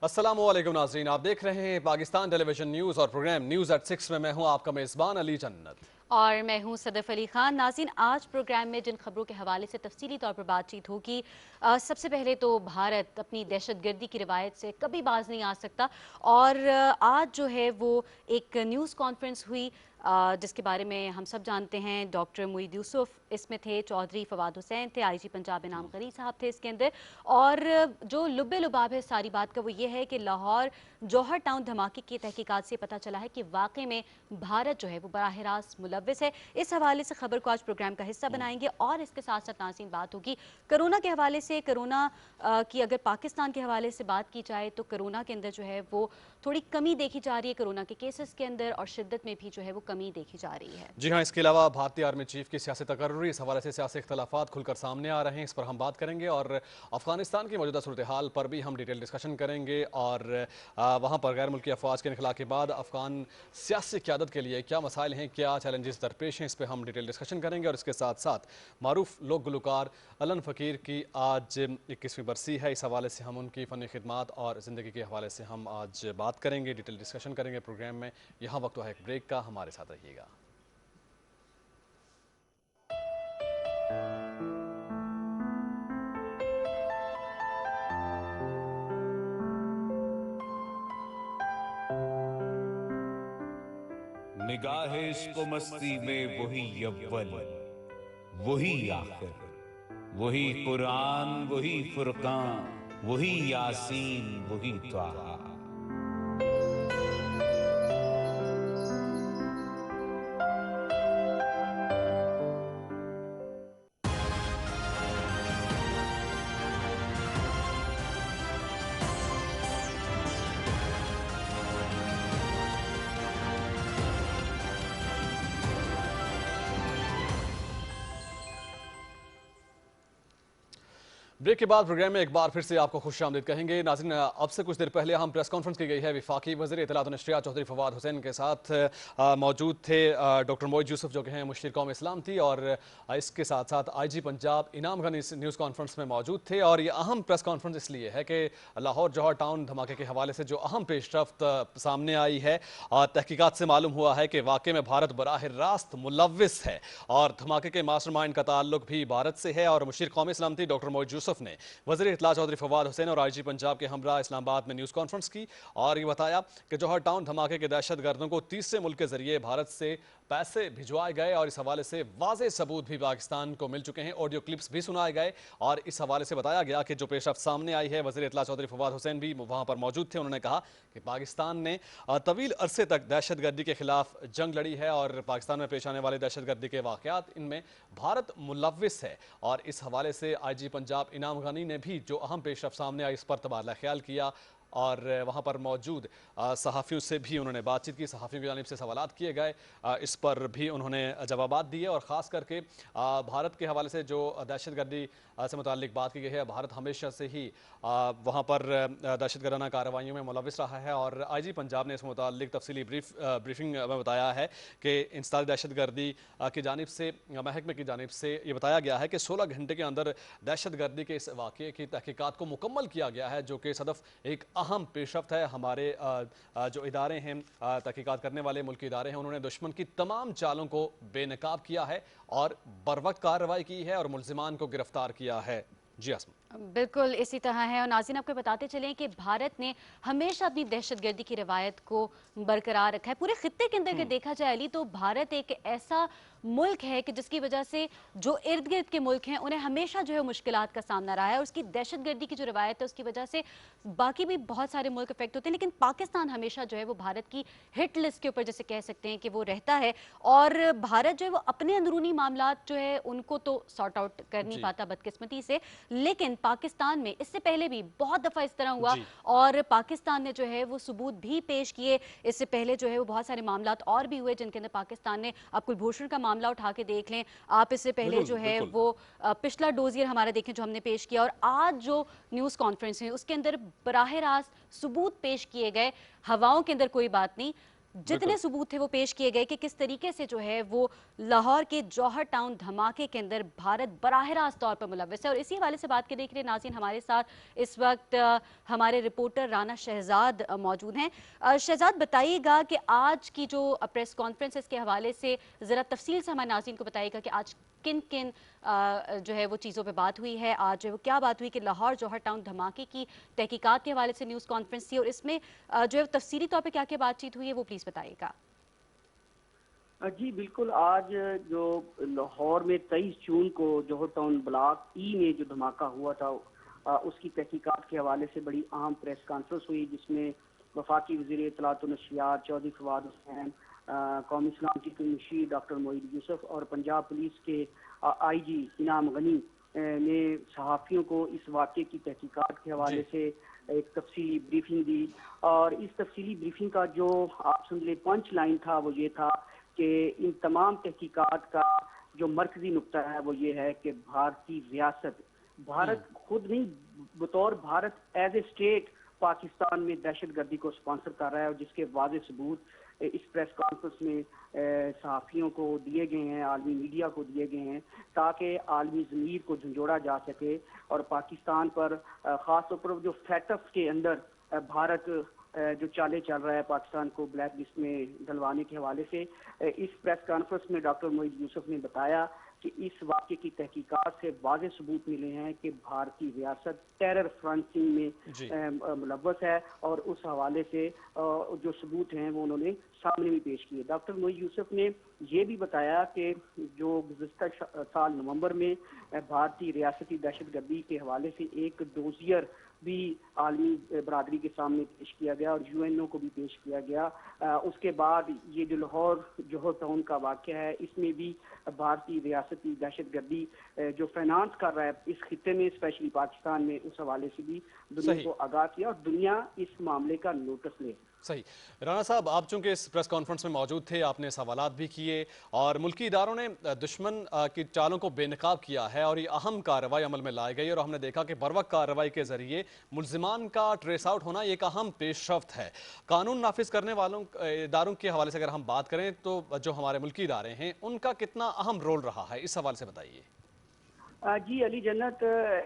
अस्सलामुअलैकुम नाज़रीन, आप देख रहे हैं पाकिस्तान टेलीविजन न्यूज़ और प्रोग्राम न्यूज़ एट 6 में मैं हूं आपका मेज़बान अली जन्नत और मैं हूं सदफ अली खान। नाज़रीन, आज प्रोग्राम में जिन खबरों के हवाले से तफसीली तौर पर बातचीत होगी, सबसे पहले तो भारत अपनी दहशतगर्दी की रिवायत से कभी बाज नहीं आ सकता। और आज जो है वो एक न्यूज़ कॉन्फ्रेंस हुई जिसके बारे में हम सब जानते हैं। डॉक्टर मुईद यूसुफ इसमें थे, चौधरी फवाद हुसैन थे, आईजी पंजाब इनाम गनी साहब थे इसके अंदर। और जो लुब्बे लुबाब है सारी बात का वो ये है कि लाहौर जौहर टाउन धमाके की तहकीकात से पता चला है कि वाकई में भारत जो है वो बराह रास्त मुलव्विस है। इस हवाले से खबर को आज प्रोग्राम का हिस्सा बनाएंगे और इसके साथ साथ नाज़रीन बात होगी कोरोना के हवाले से। कोरोना की अगर पाकिस्तान के हवाले से बात की जाए तो कोरोना के अंदर जो है वो थोड़ी कमी देखी जा रही है, कोरोना के केसेस के अंदर और शिद्दत में भी जो है वो कमी देखी जा रही है। जी हाँ, इसके अलावा भारतीय आर्मी चीफ की सियासी तकर्रुरी, इस हवाले से सियासी इख्तलाफात खुलकर सामने आ रहे हैं, इस पर हम बात करेंगे। और अफगानिस्तान की मौजूदा सूरत हाल पर भी हम डिटेल डिस्कशन करेंगे। और वहाँ पर गैर मुल्की अफवाज के इनखला के बाद अफगान सियासी क़यादत के लिए क्या मसाइल हैं, क्या चैलेंजेस दरपेश हैं, इस पर हम डिटेल डिस्कशन करेंगे। और इसके साथ साथ मारूफ लोक गुलकार अलन फ़कीर की आज 21वीं बरसी है, इस हवाले से हम उनकी फ़नी खिदमात और ज़िंदगी के हवाले से हम आज बात करेंगे, डिटेल डिस्कशन करेंगे प्रोग्राम में। यहाँ वक्त है एक ब्रेक का, हमारे साथ रहिएगा। निगाहे इश्क़ो मस्ती में वही अव्वल, वही आखिर, वही कुरान, वही फुरकान, वही यासीन, वही त्वाहा। ब्रेक के बाद प्रोग्राम में एक बार फिर से आपको खुशामदीद कहेंगे। नाज़रीन, अब से कुछ देर पहले हम प्रेस कॉन्फ्रेंस की गई है, वफाकी वज़ीर इत्तलात व नशरियात चौधरी फवाद हुसैन के साथ मौजूद थे डॉक्टर मुईद यूसुफ जो कि हैं मुशीर कौम इस्लाम थी, और इसके साथ साथ आईजी पंजाब इनाम गनी इस न्यूज़ कॉन्फ्रेंस में मौजूद थे। और ये अहम प्रेस कॉन्फ्रेंस इसलिए है कि लाहौर जौहर टाउन धमाके के हवाले से जो अहम पेशरफ्त सामने आई है, तहकीकात से मालूम हुआ है कि वाकई में भारत बराह रास्त मुलव्विस है और धमाके के मास्टरमाइंड का ताल्लुक भी भारत से है। और मुशीर कौम इस्लाम थी डॉक्टर मुईद यूसुफ ने वज़ीर इत्तला चौधरी फवाद हुसैन और आईजी पंजाब के हमरा इस्लामाबाद में न्यूज़ कॉन्फ्रेंस की और ये बताया कि जौहर टाउन धमाके के दहशत गर्दों को तीसरे मुल्क के जरिए भारत से पैसे भिजवाए गए और इस हवाले से वाज़े सबूत भी पाकिस्तान को मिल चुके हैं, ऑडियो क्लिप्स भी सुनाए गए। और इस हवाले से बताया गया कि जो पेशरफ्त सामने आई है, वज़ीर इत्तला चौधरी फवाद हुसैन भी वहाँ पर मौजूद थे। उन्होंने कहा कि पाकिस्तान ने तवील अरसे तक दहशत गर्दी के खिलाफ जंग लड़ी है और पाकिस्तान में पेश आने वाले दहशत गर्दी के वाक़यात इनमें भारत मुलव्विस है। और इस हवाले से आईजी पंजाब इनाम गनी ने भी जो अहम पेशरफ्त सामने आई इस पर तबादला ख्याल किया और वहाँ पर मौजूद सहाफ़ियों से भी उन्होंने बातचीत की, सहाफ़ियों की जानिब से सवालात किए गए, इस पर भी उन्होंने जवाबात दिए। और ख़ास करके भारत के हवाले से जो दहशत गर्दी से मुताल्लिक बात की गई है, भारत हमेशा से ही वहाँ पर दहशत गर्दाना कार्रवाइयों में मुलव्विस रहा है। और आईजी पंजाब ने इस मुताल्लिक तफसीली ब्रीफिंग में बताया है कि इंसदाद दहशत गर्दी की जानिब से, महकमे की जानिब से ये बताया गया है कि 16 घंटे के अंदर दहशत गर्दी के इस वाक़े की तहकीकात को मुकम्मल किया गया है, जो कि सदफ एक अहम पेशरफ्त है। हमारे जो इदारे हैं, तहकीकात करने वाले मुल्की इदारे हैं, उन्होंने दुश्मन की तमाम चालों को बेनकाब किया है और बरवक्त कार्रवाई की है और मुल्जिमान को गिरफ्तार किया है। जी आसमा, बिल्कुल इसी तरह है। और नाज़रीन, आपको बताते चलें कि भारत ने हमेशा अपनी दहशतगर्दी की रवायत को बरकरार रखा है। पूरे खित्ते के अंदर अगर देखा जाए अली, तो भारत एक ऐसा मुल्क है कि जिसकी वजह से जो इर्द गिर्द के मुल्क हैं उन्हें हमेशा जो है मुश्किलात का सामना रहा है। और उसकी दहशतगर्दी की जो रवायत है उसकी वजह से बाकी भी बहुत सारे मुल्क इफेक्ट होते हैं, लेकिन पाकिस्तान हमेशा जो है वो भारत की हिट लिस्ट के ऊपर जैसे कह सकते हैं कि वो रहता है। और भारत जो है वो अपने अंदरूनी मामलात जो है उनको तो सॉर्ट आउट कर नहीं पाता बदकिस्मती से, लेकिन पाकिस्तान में इससे पहले भी बहुत दफ़ा इस तरह हुआ और पाकिस्तान ने जो है वो सबूत भी पेश किए। इससे पहले जो है वो बहुत सारे मामलात और भी हुए जिनके अंदर पाकिस्तान ने, आप कुलभूषण का मामला उठा के देख लें, आप इससे पहले जो है वो पिछला डोजियर हमारा देखें जो हमने पेश किया, और आज जो न्यूज़ कॉन्फ्रेंस है उसके अंदर बराह रास्त सबूत पेश किए गए। हवाओं के अंदर कोई बात नहीं, जितने सबूत थे वो पेश किए गए कि किस तरीके से जो है वो लाहौर के जौहर टाउन धमाके के अंदर भारत बराह रास्त तौर पर मुलव्वस है। और इसी हवाले से बात करने के लिए नाज़रीन हमारे साथ इस वक्त हमारे रिपोर्टर राना शहजाद मौजूद हैं। शहजाद, बताइएगा कि आज की जो प्रेस कॉन्फ्रेंस है इसके हवाले से ज़रा तफसील से हमारे नाज़रीन को बताइएगा कि आज किन किन जो है वो चीज़ों पे बात हुई है। आज जो है वो क्या बात हुई कि लाहौर जौहर टाउन धमाके की तहकीकात के हवाले से न्यूज़ कॉन्फ्रेंस थी, और इसमें जो है तफसीली तौर पे क्या क्या बातचीत हुई है वो प्लीज़ बताइएगा। जी बिल्कुल। आज जो लाहौर में 23 जून को जौहर टाउन ब्लॉक ई में जो धमाका हुआ था उसकी तहकीकात के हवाले से बड़ी अहम प्रेस कॉन्फ्रेंस हुई, जिसमें वफाकी वज़ीर इत्तलात व नशरियात चौधरी फवाद हुसैन, कौमी सलामती के मुशीर डॉक्टर मोईद यूसुफ और पंजाब पुलिस के IG इनाम गनी ने सहाफ़ियों को इस वाक़े की तहकीकात के हवाले से एक तफसीली ब्रीफिंग दी। और इस तफसीली ब्रीफिंग का जो आप समझ लें पंच लाइन था वो ये था कि इन तमाम तहकीकात का जो मरकजी नुक्ता है वो ये है कि भारतीय रियासत, भारत खुद नहीं, बतौर Bharat as a state Pakistan में दहशत गर्दी को स्पॉन्सर कर रहा है, और जिसके वाज़े सबूत इस प्रेस कॉन्फ्रेंस में सहाफ़ियों को दिए गए हैं, आलमी मीडिया को दिए गए हैं, ताकि आलमी ज़मीर को झंझोड़ा जा सके और पाकिस्तान पर ख़ास तौर पर जो फैटफ के अंदर भारत जो चाले चल रहा है पाकिस्तान को ब्लैक लिस्ट में डलवाने के हवाले से। इस प्रेस कॉन्फ्रेंस में डॉक्टर मोईद यूसुफ ने बताया कि इस वाक़े की तहकीकात से वाज़े सबूत मिले हैं कि भारतीय रियासत टेरर फ्रांसिंग में मुलव्वस है, और उस हवाले से जो सबूत हैं वो उन्होंने सामने भी पेश किए। डॉक्टर मोईद यूसुफ ने ये भी बताया कि जो गुज़िश्ता साल नवंबर में भारतीय रियासती दहशत गर्दी के हवाले से एक डोजियर भी आलमी बरादरी के सामने पेश किया गया और UNO को भी पेश किया गया। उसके बाद ये जो लाहौर जौहर टाउन का वाक़या है, इसमें भी भारतीय रियासती दहशत गर्दी जो फाइनेंस कर रहा है इस खित्ते में, स्पेशली पाकिस्तान में, उस हवाले से भी दुनिया को आगाह किया और दुनिया इस मामले का नोटिस ले। सही। राणा साहब, आप चूंकि इस प्रेस कॉन्फ्रेंस में मौजूद थे, आपने सवालात भी किए और मुल्की इदारों ने दुश्मन की चालों को बेनकाब किया है और ये अहम कार्रवाई अमल में लाई गई, और हमने देखा कि बरवक्त कार्रवाई के जरिए मुलजिमान का ट्रेस आउट होना एक अहम पेशरफ्त है। कानून नाफिज करने वालों इदारों के हवाले से अगर हम बात करें तो जो हमारे मुल्की इदारे हैं उनका कितना अहम रोल रहा है, इस हवाले से बताइए। जी अली जन्नत,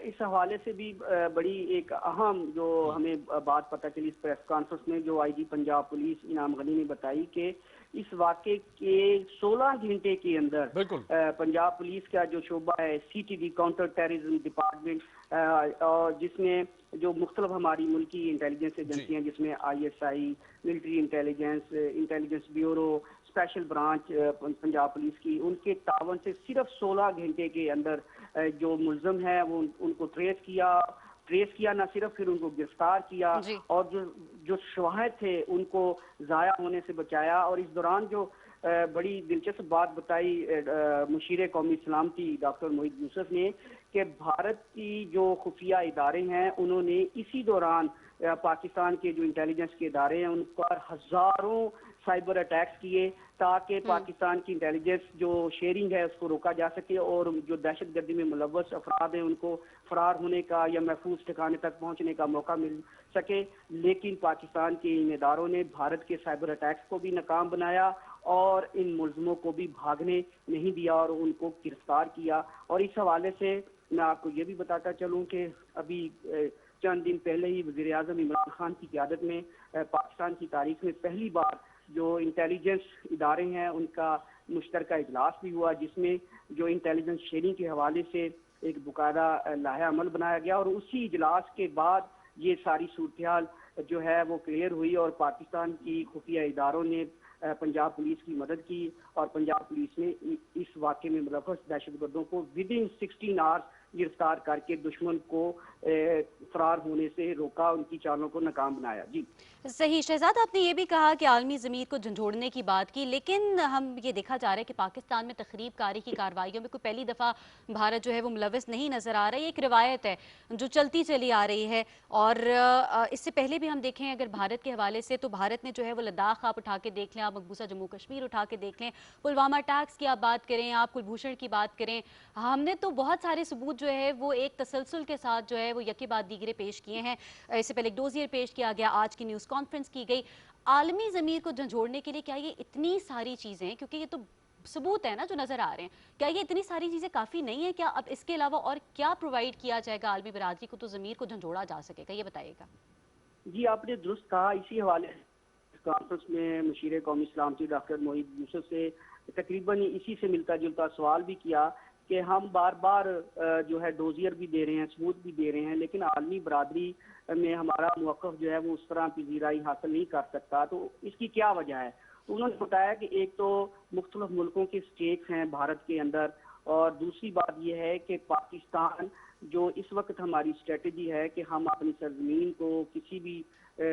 इस हवाले से भी बड़ी एक अहम जो हमें बात पता चली इस प्रेस कॉन्फ्रेंस में, जो IG पंजाब पुलिस इनाम गनी ने बताई कि इस वाक़े के 16 घंटे के अंदर पंजाब पुलिस का जो शोबा है CTD काउंटर टेररिज्म डिपार्टमेंट, और जिसमें जो मुख्तलिफ हमारी मुल्की इंटेलिजेंस एजेंसियाँ जिसमें ISI, military intelligence bureau, special branch Punjab police की, उनके तावन से सिर्फ 16 घंटे के अंदर जो मुल्ज़िम है वो उनको ट्रेस किया ना सिर्फ, फिर उनको गिरफ्तार किया और जो शवाहिद थे उनको ज़ाया होने से बचाया। और इस दौरान जो बड़ी दिलचस्प बात बताई मुशीर कौमी सलामती डॉक्टर मोईद यूसुफ ने कि भारत की जो खुफिया इदारे हैं उन्होंने इसी दौरान पाकिस्तान के जो इंटेलिजेंस के इदारे हैं उन पर हज़ारों साइबर अटैक्स किए ताकि पाकिस्तान की इंटेलिजेंस जो शेयरिंग है उसको रोका जा सके और जो दहशत गर्दी में मुलव्वस अफराद हैं उनको फरार होने का या महफूज ठिकाने तक पहुंचने का मौका मिल सके। लेकिन पाकिस्तान के इन इदारों ने भारत के साइबर अटैक्स को भी नाकाम बनाया और इन मुल्ज़िमों को भी भागने नहीं दिया और उनको गिरफ्तार किया। और इस हवाले से मैं आपको ये भी बताता चलूँ कि अभी चंद दिन पहले ही वज़ीर आज़म इमरान खान की क़यादत में पाकिस्तान की तारीख में पहली बार जो इंटेलिजेंस इदारे हैं उनका मुश्तरका इजलास भी हुआ, जिसमें जो इंटेलिजेंस शेयरिंग के हवाले से एक बाकायदा लाहा अमल बनाया गया और उसी इजलास के बाद ये सारी सूरत जो है वो क्लियर हुई और पाकिस्तान की खुफिया इदारों ने पंजाब पुलिस की मदद की और पंजाब पुलिस ने इस वाक़े में मुलव्वस दहशतगर्दों को विदिन 16 आवर्स गिरफ्तार करके दुश्मन को फरार होने से रोका, उनकी चालों को नाकाम बनाया। जी सही। शहजाद, आपने ये भी कहा कि आलमी ज़मीर को झंझोड़ने की बात की, लेकिन हम ये देखा जा रहा है कि पाकिस्तान में तखरीब कारी की कार्रवाइयों में कोई पहली दफ़ा भारत जो है वो मुलव्वस नहीं नज़र आ रहा है। एक रिवायत है जो चलती चली आ रही है और इससे पहले भी हम देखें अगर भारत के हवाले से तो भारत ने जो है वो लद्दाख आप उठा के देख लें, आप मकबूजा जम्मू कश्मीर उठा के देख लें, पुलवामा अटैक्स की आप बात करें, आप कुलभूषण की बात करें, हमने तो बहुत सारे सबूत जो है वो एक तसलसल के साथ जो है वो यकी बाद दीगरे पेश किए हैं। इससे पहले एक डोजियर पेश किया गया, आज की न्यूज़ कॉन्फ्रेंस की गई। आलमी ज़मीर को झंझोड़ने के लिए क्या ये इतनी सारी चीज़ें, क्योंकि ये तो सबूत है ना जो नज़र आ रहे हैं, क्या ये इतनी सारी चीज़ें काफ़ी नहीं है? क्या अब इसके अलावा और क्या प्रोवाइड किया जाएगा आलमी बरादरी को तो ज़मीर को झंझोड़ा जा सकेगा? ये बताइएगा। जी, आपने दुरुस्त कहा। इसी हवाले कॉन्फ्रेंस में मुशीर कौमी इस्लामती डॉक्टर मोईद यूसुफ से तकरीबन इसी से मिलता जुलता सवाल भी किया कि हम बार बार जो है डोजियर भी दे रहे हैं, सबूत भी दे रहे हैं, लेकिन आलमी बरादरी में हमारा मौक़िफ़ जो है वो उस तरह पजीराई हासिल नहीं कर सकता। तो इसकी क्या वजह है? तो उन्होंने बताया कि एक तो मुख्तलिफ मुल्कों के स्टेक्स हैं भारत के अंदर, और दूसरी बात यह है कि पाकिस्तान जो इस वक्त हमारी स्ट्रेटजी है कि हम अपनी सरजमीन को किसी भी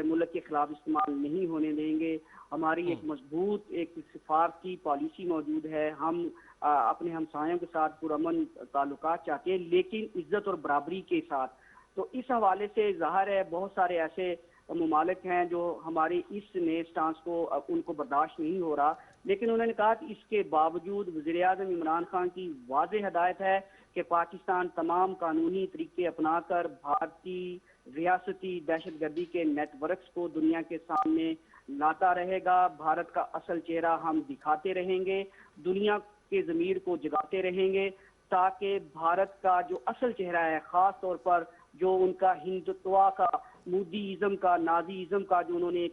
मुल्क के खिलाफ इस्तेमाल नहीं होने देंगे। हमारी एक मजबूत एक सिफारती पॉलिसी मौजूद है। हम अपने हमसायों के साथ पुरअमन ताल्लुकात चाहते हैं, लेकिन इज्जत और बराबरी के साथ। तो इस हवाले से ज़ाहिर है बहुत सारे ऐसे ममालिक हैं जो हमारे इस नए स्टांस को उनको बर्दाश्त नहीं हो रहा, लेकिन उन्होंने कहा कि इसके बावजूद वज़ीर-ए-आज़म इमरान खान की वाज़ेह हदायत है कि पाकिस्तान तमाम कानूनी तरीके अपनाकर भारतीय रियासती दहशतगर्दी के नेटवर्क्स को दुनिया के सामने लाता रहेगा। भारत का असल चेहरा हम दिखाते रहेंगे, दुनिया के ज़मीर को जगाते रहेंगे, ताकि भारत का जो असल चेहरा है, ख़ास तौर पर जो उनका हिंदुत्वा का, मोदीइज़्म का, नाजीइज़्म का जो उन्होंने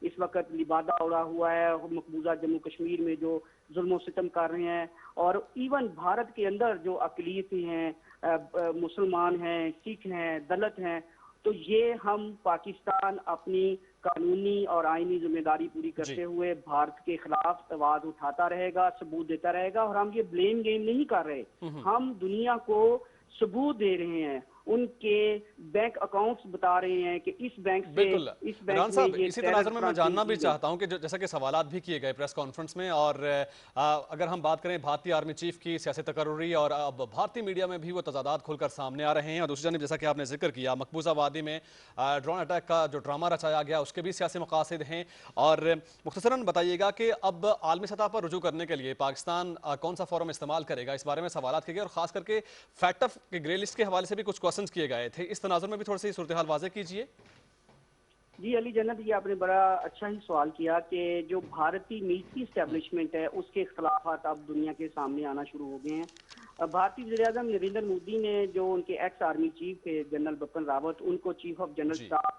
इस वक्त लिबादा उड़ा हुआ है, मकबूजा जम्मू कश्मीर में जो जुल्म सितम कर रहे हैं, और इवन भारत के अंदर जो अक़लियतें हैं, मुसलमान हैं, सिख हैं, दलित हैं, तो ये हम पाकिस्तान अपनी कानूनी और आईनी जिम्मेदारी पूरी करते हुए भारत के खिलाफ आवाज उठाता रहेगा, सबूत देता रहेगा। और हम ये ब्लेम गेम नहीं कर रहे, हम दुनिया को सबूत दे रहे हैं, उनके बैंक अकाउंट्स बता रहे हैं कि इस बैंक से इस बैंक इमरान साहब, में ये इसी तनाजुर में मैं जानना भी की चाहता हूं कि जैसा कि सवालात भी किए गए प्रेस कॉन्फ्रेंस में, और अगर हम बात करें भारतीय आर्मी चीफ की सियासी तकर्रुरी, और अब भारतीय मीडिया में भी वो तजादात खुलकर सामने आ रहे हैं, और दूसरी जानिब जैसा कि आपने जिक्र किया मकबूजा वादी में ड्रोन अटैक का जो ड्रामा रचाया गया उसके भी सियासी मकासद हैं। और मुख्तसरन बताइएगा कि अब आलमी सतह पर रुजू करने के लिए पाकिस्तान कौन सा फोरम इस्तेमाल करेगा, इस बारे में सवालात किए गए, और खास करके फैक्ट ऑफ के ग्रे लिस्ट के हवाले से भी कुछ क्वेश्चन किए गए थे। इस तनाजुर में भी थोड़ी सी सूरत हाल वाज़ेह कीजिए। जी अली जन्नत, ये आपने बड़ा अच्छा ही सवाल किया कि जो भारतीय मिलिट्री इस्टेब्लिशमेंट है उसके खिलाफात अब दुनिया के सामने आना शुरू हो गए हैं। भारतीय वज़ीर-ए-आज़म नरेंद्र मोदी ने जो उनके एक्स आर्मी चीफ थे जनरल बिपिन रावत, उनको chief of general staff,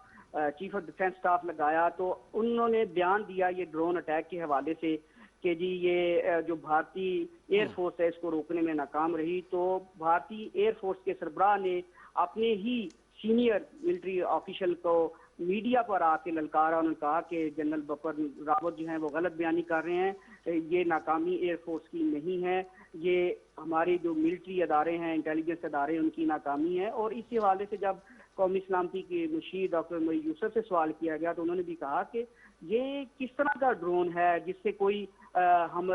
chief of defence staff लगाया, तो उन्होंने बयान दिया ये ड्रोन अटैक के हवाले से कि जी ये जो भारतीय एयरफोर्स है इसको रोकने में नाकाम रही। तो भारतीय एयरफोर्स के सरबराह ने अपने ही सीनियर मिलिट्री ऑफिशियल को मीडिया पर आके ललकारा। उन्होंने कहा कि जनरल बिपिन रावत जो हैं वो गलत बयानी कर रहे हैं, ये नाकामी एयरफोर्स की नहीं है, ये हमारे जो मिलिट्री अदारे हैं, इंटेलिजेंस अदारे, उनकी नाकामी है। और इसी हवाले से जब कौमी सलामती के मुशीर डॉक्टर मोईद यूसुफ से सवाल किया गया तो उन्होंने भी कहा कि ये किस तरह का ड्रोन है जिससे कोई हम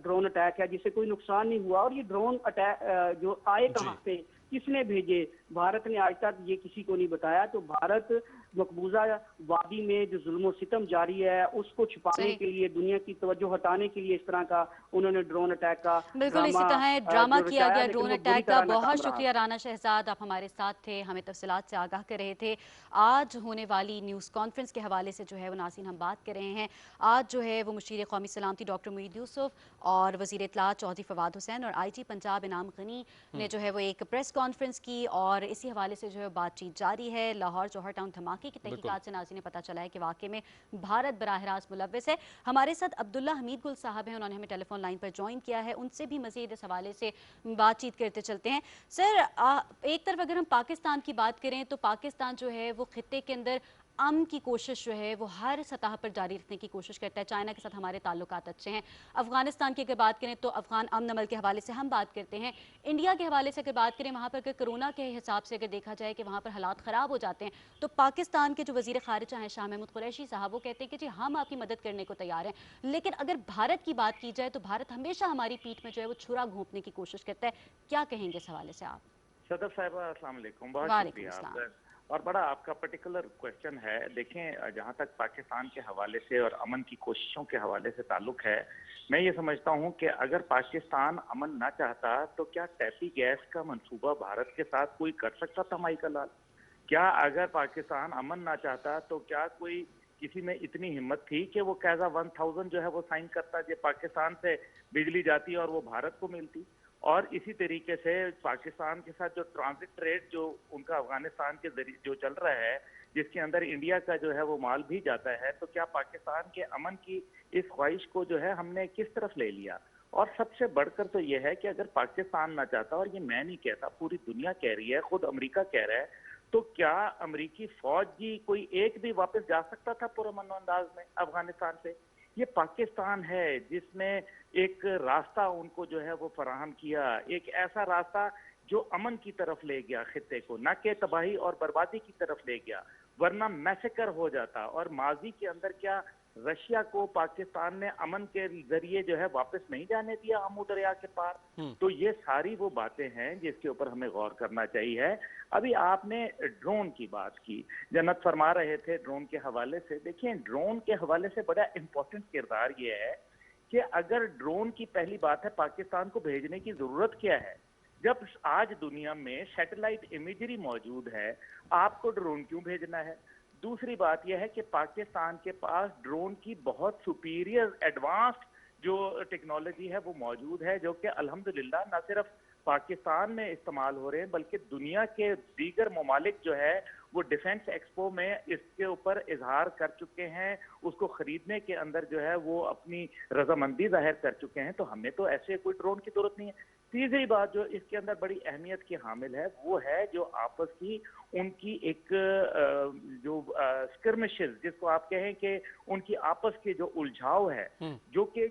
ड्रोन अटैक है जिससे कोई नुकसान नहीं हुआ, और ये ड्रोन अटैक जो आए कहाँ से, किसने भेजे, भारत ने आज तक ये किसी को नहीं बताया। तो भारत मकबूजा वादी में जो जुल्म सितम जारी है उसको छिपाने के लिए, दुनिया की तवज्जो हटाने के लिए इस तरह का उन्होंने ड्रोन अटैक का बिल्कुल इसी तरह ड्रामा किया गया ड्रोन अटैक का। बहुत शुक्रिया राना शहजाद, आप हमारे साथ थे, हमें तफसीलात से आगाह कर रहे थे। आज होने वाली न्यूज़ कॉन्फ्रेंस के हवाले से जो है वो नाज़रीन हम बात कर रहे हैं। आज जो है वो मुशीर कौमी सलामती डॉक्टर मोईद यूसुफ और वज़ीर इत्तलात चौधरी फवाद हुसैन और IG पंजाब इनाम गनी ने जो है वो एक प्रेस कॉन्फ्रेंस की, और इसी हवाले से जो है बातचीत जारी है। लाहौर जौहर टाउन धमाके की तहकीकात से नाज़रीन ने पता चला है कि वाक़े में भारत बराह रास्त मुलव्वस है। हमारे साथ अब्दुल्ला हमीद गुल साहब हैं, उन्होंने हमें टेलीफोन लाइन पर ज्वाइन किया है, उनसे भी मज़ीद इस हवाले से बातचीत करते चलते हैं। सर, एक तरफ अगर हम पाकिस्तान की बात करें तो पाकिस्तान जो है वो खित्ते के अंदर अमन की कोशिश जो है वो हर सतह पर जारी रखने की कोशिश करता है। चाइना के साथ हमारे ताल्लुकात अच्छे हैं। अफगानिस्तान की अगर बात करें तो अफगान अमन अमल के हवाले से हम बात करते हैं। इंडिया के हवाले से अगर बात करें, वहाँ पर अगर कोरोना के हिसाब से अगर देखा जाए कि वहाँ पर हालात ख़राब हो जाते हैं, तो पाकिस्तान के जो वज़ीर ख़ारिजा हैं शाह महमूद कुरैशी साहब, वो कहते हैं कि जी हम आपकी मदद करने को तैयार हैं। लेकिन अगर भारत की बात की जाए तो भारत हमेशा हमारी पीठ में जो है वो छुरा घोंपने की कोशिश करता है। क्या कहेंगे इस हवाले से आप? सदर साहिबा अस्सलाम वालेकुम, बहुत शुक्रिया आपका, और बड़ा आपका पर्टिकुलर क्वेश्चन है। देखें, जहाँ तक पाकिस्तान के हवाले से और अमन की कोशिशों के हवाले से ताल्लुक है, मैं ये समझता हूँ कि अगर पाकिस्तान अमन ना चाहता तो क्या टैपी गैस का मंसूबा भारत के साथ कोई कर सकता था? माइकल लाल, क्या अगर पाकिस्तान अमन ना चाहता तो क्या कोई किसी में इतनी हिम्मत थी कि वो कैजा 1000 जो है वो साइन करता, जो पाकिस्तान से बिजली जाती और वो भारत को मिलती? और इसी तरीके से पाकिस्तान के साथ जो ट्रांजिट ट्रेड जो उनका अफगानिस्तान के जरिए जो चल रहा है, जिसके अंदर इंडिया का जो है वो माल भी जाता है, तो क्या पाकिस्तान के अमन की इस ख्वाहिश को जो है हमने किस तरफ ले लिया? और सबसे बढ़कर तो ये है कि अगर पाकिस्तान ना चाहता, और ये मैं नहीं कहता, पूरी दुनिया कह रही है, खुद अमेरिका कह रहा है, तो क्या अमेरिकी फौज की कोई एक भी वापस जा सकता था पुरअमन अंदाज में अफगानिस्तान से? ये पाकिस्तान है जिसने एक रास्ता उनको जो है वो फराहम किया, एक ऐसा रास्ता जो अमन की तरफ ले गया खित्ते को, न कि तबाही और बर्बादी की तरफ ले गया, वरना मैसेकर हो जाता। और माजी के अंदर क्या रशिया को पाकिस्तान ने अमन के जरिए जो है वापस नहीं जाने दिया आमू दरिया के पार? तो ये सारी वो बातें हैं जिसके ऊपर हमें गौर करना चाहिए। अभी आपने ड्रोन की बात की, जन्नत फरमा रहे थे ड्रोन के हवाले से। देखिए, ड्रोन के हवाले से बड़ा इंपॉर्टेंट किरदार ये है कि अगर ड्रोन की पहली बात है, पाकिस्तान को भेजने की जरूरत क्या है? जब आज दुनिया में सैटेलाइट इमेजरी मौजूद है, आपको ड्रोन क्यों भेजना है? दूसरी बात यह है कि पाकिस्तान के पास ड्रोन की बहुत सुपीरियर एडवांस्ड जो टेक्नोलॉजी है वो मौजूद है, जो कि अल्हम्दुलिल्लाह न सिर्फ पाकिस्तान में इस्तेमाल हो रहे हैं बल्कि दुनिया के दीगर ममालिक जो है वो डिफेंस एक्सपो में इसके ऊपर इजहार कर चुके हैं, उसको खरीदने के अंदर जो है वो अपनी रजामंदी जाहिर कर चुके हैं। तो हमें तो ऐसे कोई ड्रोन की जरूरत नहीं है। तीसरी बात जो इसके अंदर बड़ी अहमियत की हामिल है वो है जो आपस की उनकी एक जो स्किर्मिशेस जिसको आप कहें कि उनकी आपस के जो उलझाव है, जो कि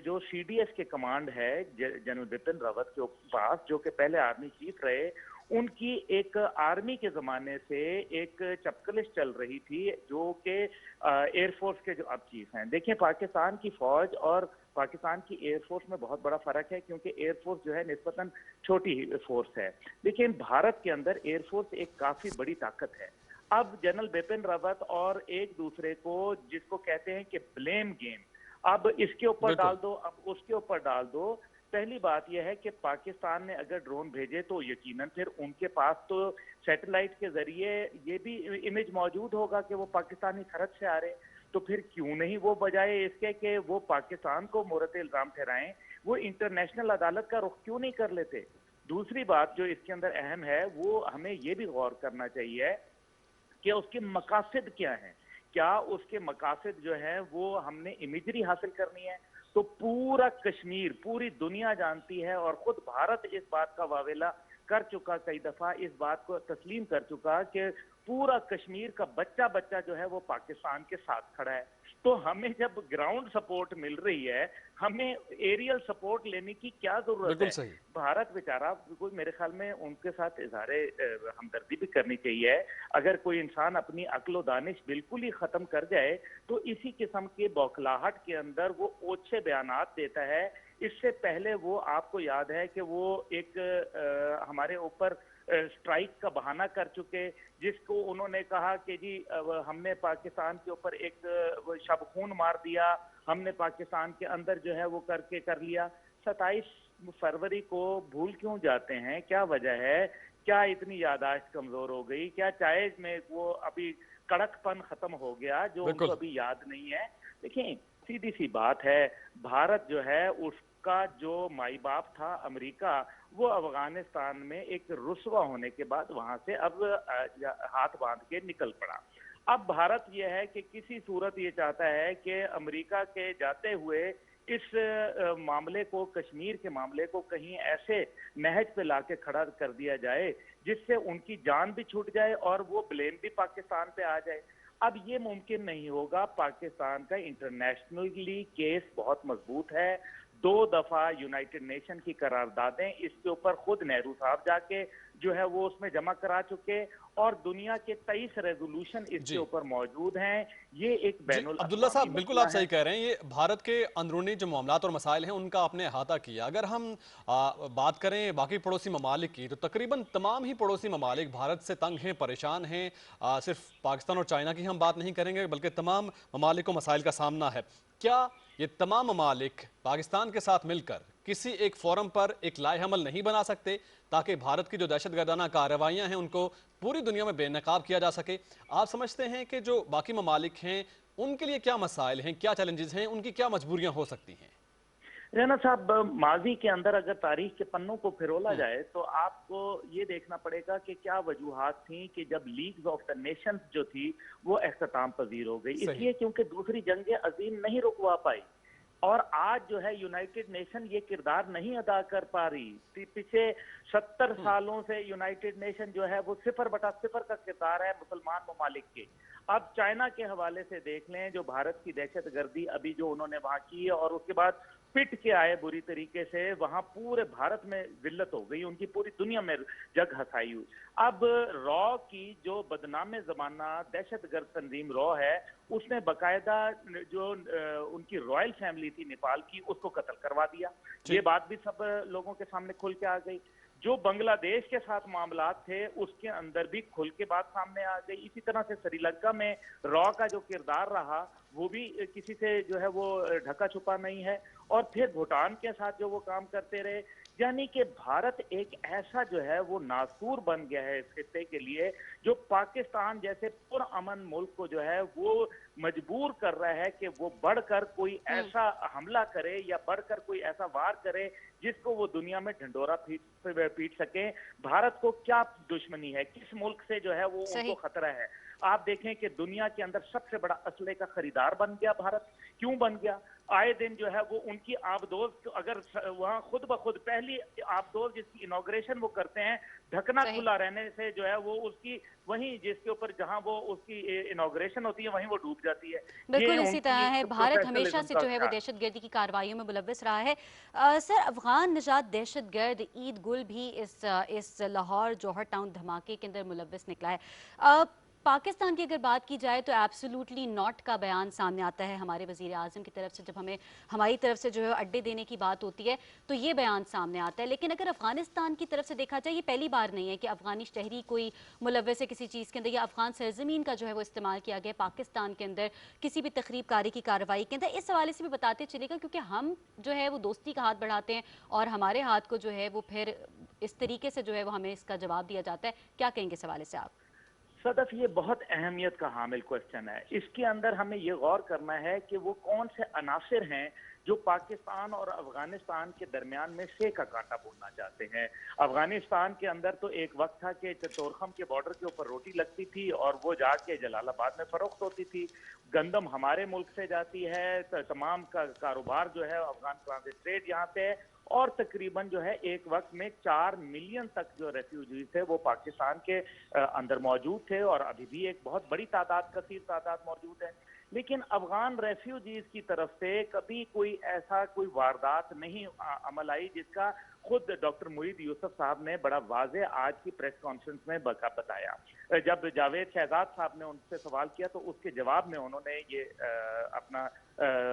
जो सीडीएस के कमांड है जनरल बिपिन रावत के पास, जो कि पहले आर्मी चीफ रहे, उनकी एक आर्मी के जमाने से एक चपकलिश चल रही थी जो कि एयरफोर्स के जो अब चीफ हैं। देखिए, पाकिस्तान की फौज और पाकिस्तान की एयरफोर्स में बहुत बड़ा फर्क है, क्योंकि एयरफोर्स जो है निस्बतन छोटी फोर्स है, लेकिन भारत के अंदर एयरफोर्स एक काफी बड़ी ताकत है। अब जनरल बिपिन रावत और एक दूसरे को, जिसको कहते हैं कि ब्लेम गेम, अब इसके ऊपर डाल दो, अब उसके ऊपर डाल दो। पहली बात यह है कि पाकिस्तान ने अगर ड्रोन भेजे तो यकीनन फिर उनके पास तो सैटेलाइट के जरिए ये भी इमेज मौजूद होगा कि वो पाकिस्तानी सरहद से आ रहे, तो फिर क्यों नहीं वो बजाय इसके कि वो पाकिस्तान को मोरत इल्जाम ठहराएं, वो इंटरनेशनल अदालत का रुख क्यों नहीं कर लेते? दूसरी बात जो इसके अंदर अहम है वो हमें ये भी गौर करना चाहिए कि उसके मकासद क्या हैं। क्या उसके मकासद जो है वो हमने इमेजरी हासिल करनी है? तो पूरा कश्मीर पूरी दुनिया जानती है और खुद भारत इस बात का वावेला कर चुका, कई दफा इस बात को तस्लीम कर चुका कि पूरा कश्मीर का बच्चा बच्चा जो है वो पाकिस्तान के साथ खड़ा है। तो हमें जब ग्राउंड सपोर्ट मिल रही है, हमें एरियल सपोर्ट लेने की क्या जरूरत है? भारत बेचारा, कोई मेरे ख्याल में उनके साथ इजहार हमदर्दी भी करनी चाहिए। अगर कोई इंसान अपनी अक्ल दानिश बिल्कुल ही खत्म कर जाए तो इसी किस्म के बौखलाहट के अंदर वो ओछे बयानात देता है। इससे पहले वो, आपको याद है कि वो एक हमारे ऊपर स्ट्राइक का बहाना कर चुके, जिसको उन्होंने कहा कि जी हमने पाकिस्तान के ऊपर एक शब खून मार दिया, हमने पाकिस्तान के अंदर जो है वो कर लिया। 27 फरवरी को भूल क्यों जाते हैं? क्या वजह है? क्या इतनी याददाश्त कमजोर हो गई? क्या चाय में वो अभी कड़कपन खत्म हो गया जो उनको अभी याद नहीं है? देखिए, सीधी सी बात है, भारत जो है उसका जो माई बाप था अमेरिका, वो अफगानिस्तान में एक रुस्वा होने के बाद वहां से अब हाथ बांध के निकल पड़ा। अब भारत यह है कि किसी सूरत ये चाहता है कि अमेरिका के जाते हुए इस मामले को, कश्मीर के मामले को कहीं ऐसे नहज पे लाके खड़ा कर दिया जाए जिससे उनकी जान भी छूट जाए और वो ब्लेम भी पाकिस्तान पे आ जाए। अब ये मुमकिन नहीं होगा। पाकिस्तान का इंटरनेशनली केस बहुत मजबूत है। 2 दफा यूनाइटेड नेशन की करारदादें इसके ऊपर खुद नेहरू साहब जाके जो है वो उसमें जमा करा चुके और दुनिया के 23 रेजोल्यूशन इसके ऊपर मौजूद हैं। ये एक बैनुल अब्दुल्ला साहब, बिल्कुल आप सही कह रहे हैं। ये भारत के अंदरूनी जो मामलात और मसाइल हैं उनका आपने अहाता किया। अगर हम बात करें बाकी पड़ोसी ममालिक की, तो तकरीबन तमाम ही पड़ोसी ममालिक भारत से तंग हैं, परेशान हैं। सिर्फ पाकिस्तान और चाइना की हम बात नहीं करेंगे बल्कि तमाम ममालिक को मसाइल का सामना है। क्या ये तमाम ममालिक पाकिस्तान के साथ मिलकर किसी एक फोरम पर एक लाएहमल नहीं बना सकते ताकि भारत की जो दहशतगर्दाना कार्रवाइयां हैं उनको पूरी दुनिया में बेनकाब किया जा सके? आप समझते हैं कि जो बाकी ममालिक हैं उनके लिए क्या मसाइल हैं, क्या चैलेंजेस हैं, उनकी क्या मजबूरियां हो सकती हैं? रैना साहब, माजी के अंदर अगर तारीख के पन्नों को फिरोला जाए तो आपको ये देखना पड़ेगा कि क्या वजूहात थी कि जब लीग्स ऑफ द नेशंस जो थी वो अख्ताम पजीर हो गई। इसलिए क्योंकि दूसरी जंग अजीम नहीं रुकवा पाई, और आज जो है यूनाइटेड नेशन ये किरदार नहीं अदा कर पा रही। पिछले 70 सालों से यूनाइटेड नेशन जो है वो 0/0 का किरदार है मुसलमान ममालिक के। अब चाइना के हवाले से देख लें, जो भारत की दहशतगर्दी अभी जो उन्होंने वहां की है और उसके बाद पिट के आए बुरी तरीके से, वहां पूरे भारत में जिल्लत हो गई, उनकी पूरी दुनिया में जग हसाई हुई। अब रॉ की जो बदनाम जमाना दहशतगर्द तंजीम रॉ है, उसने बकायदा जो उनकी रॉयल फैमिली थी नेपाल की, उसको कत्ल करवा दिया। ये बात भी सब लोगों के सामने खुल के आ गई। जो बांग्लादेश के साथ मामलात थे उसके अंदर भी खुल के बात सामने आ गई। इसी तरह से श्रीलंका में रॉ का जो किरदार रहा वो भी किसी से जो है वो ढका छुपा नहीं है। और फिर भूटान के साथ जो वो काम करते रहे, यानी कि भारत एक ऐसा जो है वो नासूर बन गया है इस खित्ते के लिए, जो पाकिस्तान जैसे पुरअमन मुल्क को जो है वो मजबूर कर रहा है कि वो बढ़कर कोई ऐसा हमला करे या बढ़कर कोई ऐसा वार करे जिसको वो दुनिया में ढंडोरा पीट सके। भारत को क्या दुश्मनी है, किस मुल्क से जो है वो उनको खतरा है? आप देखें कि दुनिया के अंदर सबसे बड़ा असले का खरीदार बन गया भारत। क्यों बन गया? आए दिन जो है वो उनकी आबदोज, अगर वहां खुद ब खुद पहली आबदोज जिसकी इनॉग्रेशन वो करते हैं, ढकना खुला रहने से जो है वो उसकी वहीं जिसके ऊपर जहां वो उसकी इनॉग्रेशन होती है वहीं वो डूब जाती है। बिल्कुल इसी तरह है, भारत हमेशा से जो है वो दहशतगर्दी की कार्रवाइयों में मुलव्वस रहा है। सर, अफगान निजात दहशतगर्द ईद गुल भी इस लाहौर जौहर टाउन धमाके के अंदर मुलव्वस निकला है। पाकिस्तान की अगर बात की जाए तो एब्सोल्युटली नॉट का बयान सामने आता है हमारे वजीर आज़म की तरफ से। जब हमें हमारी तरफ से जो है अड्डे देने की बात होती है तो ये बयान सामने आता है। लेकिन अगर अफगानिस्तान की तरफ से देखा जाए, ये पहली बार नहीं है कि अफगानी शहरी कोई मुलव्वस है किसी चीज़ के अंदर, या अफगान सरजमीन का जो है वो इस्तेमाल किया गया पाकिस्तान के अंदर किसी भी तखरीबकारी की कार्रवाई के अंदर। इस हवाले से भी बताते चलेगा, क्योंकि हम जो है वो दोस्ती का हाथ बढ़ाते हैं और हमारे हाथ को जो है वो फिर इस तरीके से जो है वो हमें इसका जवाब दिया जाता है। क्या कहेंगे इस हवाले से आप? सदफ, ये बहुत अहमियत का हामिल क्वेश्चन है। इसके अंदर हमें ये गौर करना है कि वो कौन से अनासिर हैं जो पाकिस्तान और अफगानिस्तान के दरमियान में से का कांटा बोलना चाहते हैं। अफगानिस्तान के अंदर तो एक वक्त था कि चतोरखम के बॉर्डर के ऊपर रोटी लगती थी और वो जाके जलालाबाद में फरोख्त होती थी। गंदम हमारे मुल्क से जाती है, तमाम का कारोबार जो है अफगान ट्रांजिट ट्रेड यहाँ पे है, और तकरीबन जो है एक वक्त में 4 मिलियन तक जो रेफ्यूजीज थे वो पाकिस्तान के अंदर मौजूद थे, और अभी भी एक बहुत बड़ी तादाद, कसीर तादाद मौजूद है। लेकिन अफगान रेफ्यूजीज की तरफ से कभी कोई ऐसा कोई वारदात नहीं अमल आई जिसका खुद डॉक्टर मुईद यूसुफ साहब ने बड़ा वाज़े आज की प्रेस कॉन्फ्रेंस में बताया। जब जावेद शहजाद साहब ने उनसे सवाल किया तो उसके जवाब में उन्होंने ये अपना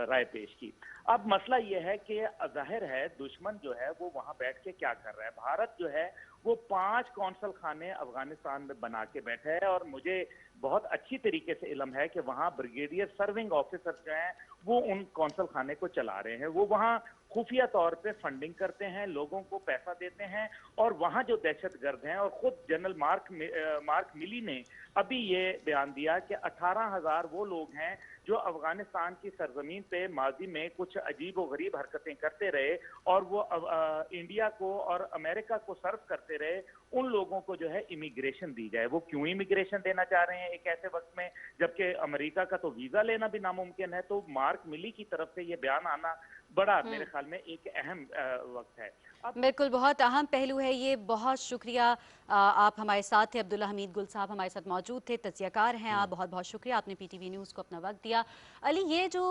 राय पेश की। अब मसला ये है कि जाहिर है दुश्मन जो है वो वहां बैठ के क्या कर रहा है। भारत जो है वो 5 कौंसल खाने अफगानिस्तान में बना के बैठा है, और मुझे बहुत अच्छी तरीके से इल्म है कि वहां ब्रिगेडियर सर्विंग ऑफिसर जो हैं वो उन कौंसल खाने को चला रहे हैं। वो वहां खुफिया तौर पे फंडिंग करते हैं, लोगों को पैसा देते हैं, और वहां जो दहशतगर्द हैं, और खुद जनरल मार्क मिली ने अभी ये बयान दिया कि 18,000 वो लोग हैं जो अफगानिस्तान की सरजमीन पे माजी में कुछ अजीब व गरीब हरकतें करते रहे और वो इंडिया को और अमेरिका को सर्व करते रहे, उन लोगों को जो है इमिग्रेशन दी जाए। वो क्यों इमिग्रेशन देना चाह रहे हैं एक ऐसे वक्त में जबकि अमेरिका का तो वीजा लेना भी नामुमकिन है? तो मार्क मिली की तरफ से ये बयान आना बड़ा मेरे ख्याल में एक अहम वक्त है। बिल्कुल, बहुत अहम पहलू है ये। बहुत शुक्रिया, आप हमारे साथ थे। अब्दुल्ला हमीद गुल साहब हमारे साथ मौजूद थे, तज्जियाकार हैं आप। बहुत बहुत शुक्रिया, आपने पीटीवी न्यूज़ को अपना वक्त दिया। अली, ये जो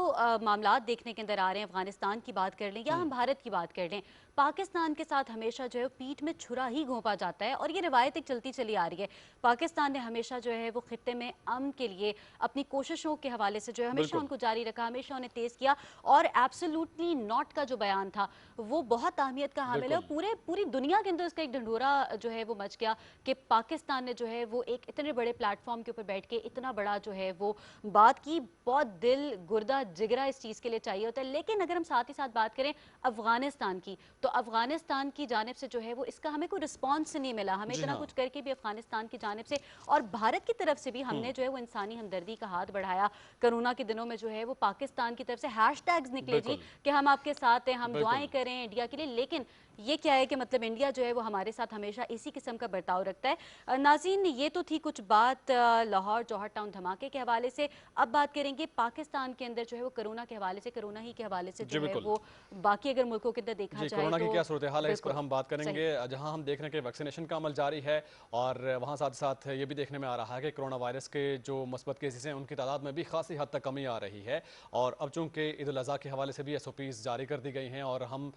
मामलात देखने के अंदर आ रहे हैं, अफगानिस्तान की बात कर लें या हम भारत की बात कर लें, पाकिस्तान के साथ हमेशा जो है पीठ में छुरा ही घोंपा जाता है, और ये रिवायत एक चलती चली आ रही है। पाकिस्तान ने हमेशा जो है वो खित्ते में अमन के लिए अपनी कोशिशों के हवाले से जो है हमेशा उनको जारी रखा, हमेशा उन्हें तेज़ किया, और एब्सोल्युटली नॉट का जो बयान था वो बहुत अहमियत का हामिल है। पूरी दुनिया के अंदर उसका एक ढंढोरा जो है वो मच गया कि पाकिस्तान ने जो है वो एक इतने बड़े प्लेटफॉर्म के ऊपर बैठ के इतना बड़ा जो है वो बात की। बहुत दिल गुर्दा जिगरा इस चीज़ के लिए चाहिए होता है। लेकिन अगर हम साथ ही साथ बात करें अफगानिस्तान की, तो अफगानिस्तान की जानिब से जो है वो इसका हमें कोई रिस्पॉन्स नहीं मिला। हमें इतना कुछ करके भी अफगानिस्तान की जानिब से और भारत की तरफ से भी हमने जो है वो इंसानी हमदर्दी का हाथ बढ़ाया। कोरोना के दिनों में जो है वो पाकिस्तान की तरफ से हैशटैग्स निकले जी कि हम आपके साथ हैं, हम दुआएं करें इंडिया के लिए। लेकिन ये क्या है कि मतलब इंडिया जो है वो हमारे साथ हमेशा इसी किस्म का बर्ताव रखता है। नाज़रीन, ये तो थी कुछ बात लाहौर जौहर टाउन धमाके के हवाले से। अब बात करेंगे पाकिस्तान के अंदर जो है वो कोरोना के हवाले से, कोरोना ही के हवाले से जो है वो बाकी अगर मुल्कों के अंदर देखा जाए कोरोना की तो क्या सूरत हाल है इस पर हम बात करेंगे। जहां हम देख रहे हैं कि वैक्सीनेशन का अमल जारी है और वहां साथ साथ ये भी देखने में आ रहा है कि कोरोना वायरस के जो मुस्बत केसेस हैं उनकी तादाद में भी खासी हद तक कमी आ रही है। और अब चूंकि ईद उल अज़हा के हवाले से भी SOPs जारी कर दी गई हैं और हम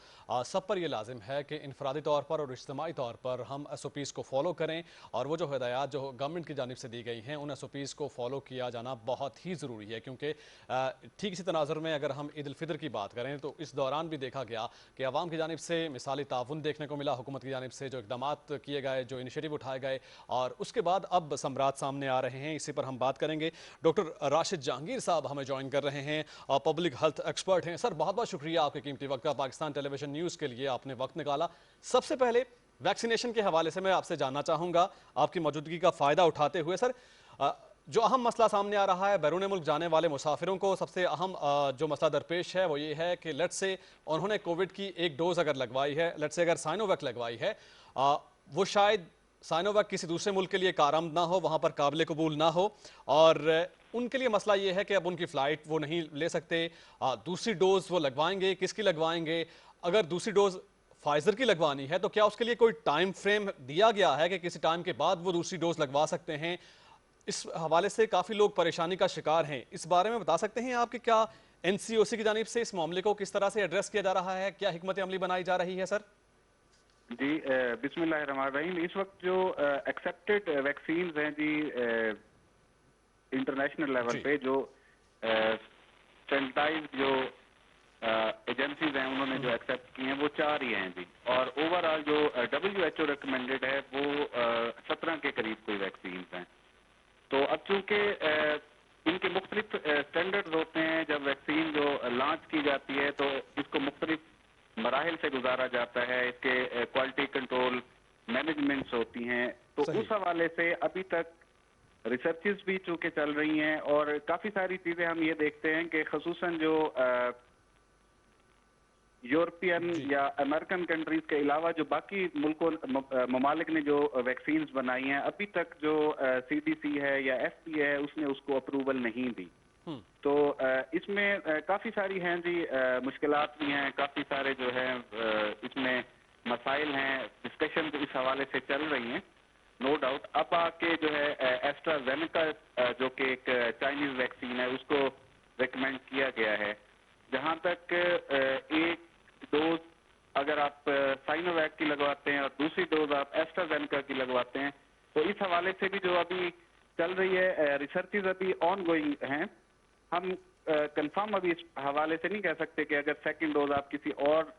सब पर यह लाजिम है कि इनफरादी तौर पर और इज्तिमाई तौर पर हम SOPs को फॉलो करें और वो जो हिदायत जो गवर्नमेंट की जानिब से दी गई हैं उन SOPs को फॉलो किया जाना बहुत ही ज़रूरी है। क्योंकि ठीक इसी तनाजुर में अगर हम ईद उल फितर की बात करें तो इस दौरान भी देखा गया कि अवाम की जानिब से मिसाली ताउन देखने को मिला, हुकूमत की जानिब से जो इकदाम किए गए, जो इनिशिएटिव उठाए गए और उसके बाद अब समरात सामने आ रहे हैं। इसी पर हम बात करेंगे। डॉक्टर राशिद जहांगीर साहब हमें ज्वाइन कर रहे हैं, पब्लिक हेल्थ एक्सपर्ट हैं। सर, बहुत बहुत शुक्रिया आपके कीमती वक्त का पाकिस्तान टेलीविजन न्यूज़ के लिए आपने वक्त निकाला। सबसे पहले वैक्सीनेशन के हवाले से मैं आपसे जानना चाहूँगा, आपकी मौजूदगी का फ़ायदा उठाते हुए सर, जो अहम मसला सामने आ रहा है बैरून मुल्क जाने वाले मुसाफिरों को, सबसे अहम जो मसला दरपेश है वो ये है कि लेट्स से उन्होंने कोविड की एक डोज अगर लगवाई है, लेट्स से अगर साइनोवैक लगवाई है, वो शायद साइनोवैक किसी दूसरे मुल्क के लिए कारआमद ना हो, वहाँ पर काबिल कबूल ना हो और उनके लिए मसला ये है कि अब उनकी फ़्लाइट वो नहीं ले सकते। दूसरी डोज वो लगवाएंगे, किसकी लगवाएंगे? अगर दूसरी डोज फाइजर की लगवानी है तो क्या उसके लिए कोई टाइम फ्रेम दिया गया है कि किसी टाइम के बाद वो दूसरी डोज लगवा सकते हैं? इस हवाले से काफ़ी लोग परेशानी का शिकार हैं। इस बारे में बता सकते हैं आप कि क्या NCOC की जानिब से इस मामले को किस तरह से एड्रेस किया जा रहा है, क्या हिकमत अमली बनाई जा रही है सर? जी, बिस्मिल्लाहिर्रहमानिर्रहीम। इस वक्त जो एक्सेप्टेड वैक्सीन हैं जी इंटरनेशनल लेवल पे, जो स्टैंडर्डाइज्ड जो एजेंसीज हैं उन्होंने जो एक्सेप्ट की हैं वो 4 ही हैं जी। और ओवरऑल जो WHO रिकमेंडेड है वो 17 के करीब कोई वैक्सीन हैं। तो अब चूंकि इनके मुख्तलिफ स्टैंडर्ड्स होते हैं, जब वैक्सीन जो लॉन्च की जाती है तो इसको मुख्तलिफ मराहिल से गुजारा जाता है, इसके क्वालिटी कंट्रोल मैनेजमेंट्स होती हैं। तो उस हवाले से अभी तक रिसर्चेस भी चूंकि चल रही हैं और काफ़ी सारी चीज़ें हम ये देखते हैं कि खसूसन जो यूरोपियन या अमेरिकन कंट्रीज के अलावा जो बाकी मुल्कों ममालिक ने जो वैक्सीन बनाई हैं, अभी तक जो CDC है या FDA है उसने उसको अप्रूवल नहीं दी। तो इसमें काफ़ी सारी हैं जी मुश्किलात भी हैं, काफ़ी सारे जो है इसमें मसाइल हैं, डिस्कशन इस हवाले से चल रही हैं, नो डाउट। अब आके जो है एस्ट्राजेनेका जो कि एक चाइनीज वैक्सीन है उसको रिकमेंड किया गया है। जहाँ तक एक डोज अगर आप साइनोवैक की लगवाते हैं और दूसरी डोज आप एस्ट्राजेनेका की लगवाते हैं, तो इस हवाले से भी जो अभी चल रही है रिसर्चेज अभी ऑन गोइंग हैं। हम कंफर्म अभी इस हवाले से नहीं कह सकते कि अगर सेकंड डोज आप किसी और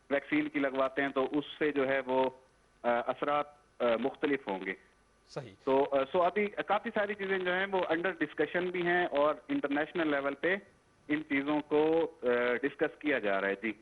वैक्सीन की लगवाते हैं तो उससे जो है वो असरात मुख्तलिफ होंगे। सही। तो अभी काफ़ी सारी चीज़ें जो हैं वो अंडर डिस्कशन भी हैं और इंटरनेशनल लेवल पे इन चीज़ों को डिस्कस किया जा रहा है जी।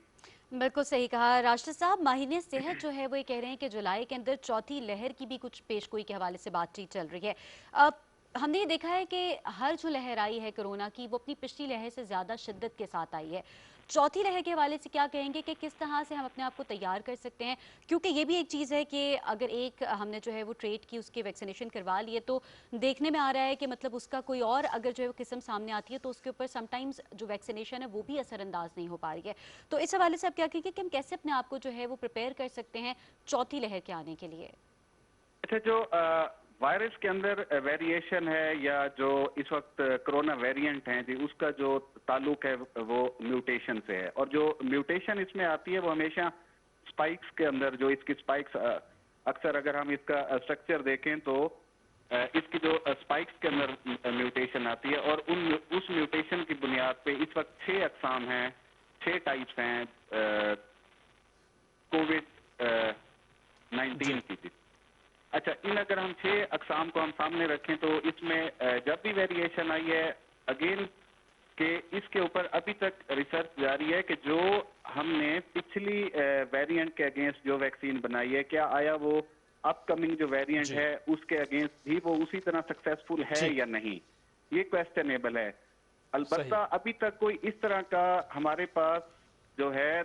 बिल्कुल सही कहा राशिद साहब। माहिर सेहत जो है वो ये कह रहे हैं कि जुलाई के अंदर चौथी लहर की भी कुछ पेशगोई के हवाले से बातचीत चल रही है। अब हमने ये देखा है कि हर जो लहर आई है कोरोना की वो अपनी पिछली लहर से ज़्यादा शिद्दत के साथ आई है। चौथी लहर के हवाले से क्या कहेंगे कि किस तरह से हम अपने आप को तैयार कर सकते हैं? क्योंकि ये भी एक चीज़ है कि अगर एक हमने जो है वो ट्रेड की उसके वैक्सीनेशन करवा लिए तो देखने में आ रहा है कि मतलब उसका कोई और अगर जो है वो किस्म सामने आती है तो उसके ऊपर समटाइम्स जो वैक्सीनेशन है वो भी असरअंदाज नहीं हो पा रही है। तो इस हवाले से आप क्या कहेंगे कि हम कैसे अपने आप को जो है वो प्रिपेयर कर सकते हैं चौथी लहर के आने के लिए? अच्छा, जो वायरस के अंदर वेरिएशन है या जो इस वक्त कोरोना वेरिएंट है जी, उसका जो ताल्लुक है वो म्यूटेशन से है। और जो म्यूटेशन इसमें आती है वो हमेशा स्पाइक्स के अंदर, जो इसकी स्पाइक्स अक्सर अगर हम इसका स्ट्रक्चर देखें तो इसकी जो स्पाइक्स के अंदर म्यूटेशन आती है और उस म्यूटेशन की बुनियाद पे इस वक्त 6 अक़साम हैं, 6 टाइप्स हैं कोविड-19 की भी। अच्छा, इन अगर हम 6 अकसाम को हम सामने रखें तो इसमें जब भी वेरिएशन आई है अगेन कि इसके ऊपर अभी तक रिसर्च जारी है कि जो हमने पिछली वेरिएंट के अगेंस्ट जो वैक्सीन बनाई है, क्या आया वो अपकमिंग जो वेरिएंट है उसके अगेंस्ट भी वो उसी तरह सक्सेसफुल है या नहीं, ये क्वेश्चनेबल है। अलबत्ता अभी तक कोई इस तरह का हमारे पास जो है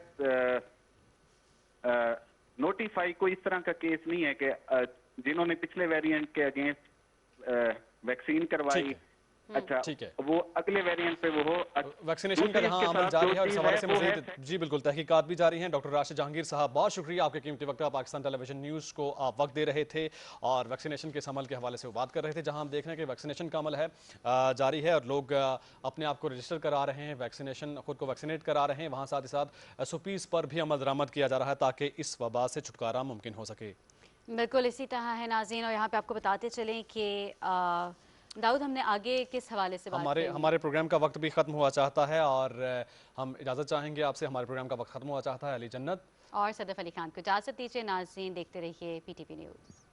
नोटिफाई कोई इस तरह का केस नहीं है कि जिन्होंने पिछले वेरिएंट के अगेंस्ट वैक्सीन करवाई, अच्छा ठीक है, वो अगले वेरिएंट पे वो हो वैक्सीनेशन का जहां अमल जारी है और इस हवाले से मजीद जी बिल्कुल तहकीकात भी जारी हैं। डॉक्टर राशिद जहांगीर साहब, बहुत शुक्रिया आपके कीमती वक्त का। पाकिस्तान टेलीविजन न्यूज़ को आप वक्त दे रहे थे और वैक्सीनेशन के इस अमल के हवाले से वो बात कर रहे थे, जहां हम देख रहे हैं कि वैक्सीनेशन का अमल है जारी है और लोग अपने आप को रजिस्टर करा रहे हैं, वैक्सीनेशन खुद को वैक्सीनेट करा रहे हैं। वहाँ साथ ही साथ SOPs पर भी अमल दरामद किया जा रहा है ताकि इस वबा से छुटकारा मुमकिन हो सके। बिल्कुल इसी तरह है नाज़रीन, और यहाँ पे आपको बताते चलें कि दाऊद हमने आगे किस हवाले से बात हमारे प्रोग्राम का वक्त भी ख़त्म हुआ चाहता है और हम इजाज़त चाहेंगे आपसे। हमारे प्रोग्राम का वक्त ख़त्म हुआ चाहता है। अली जन्नत और सदफ अली खान को इजाज़त दीजिए। नाज़रीन देखते रहिए PTV न्यूज़।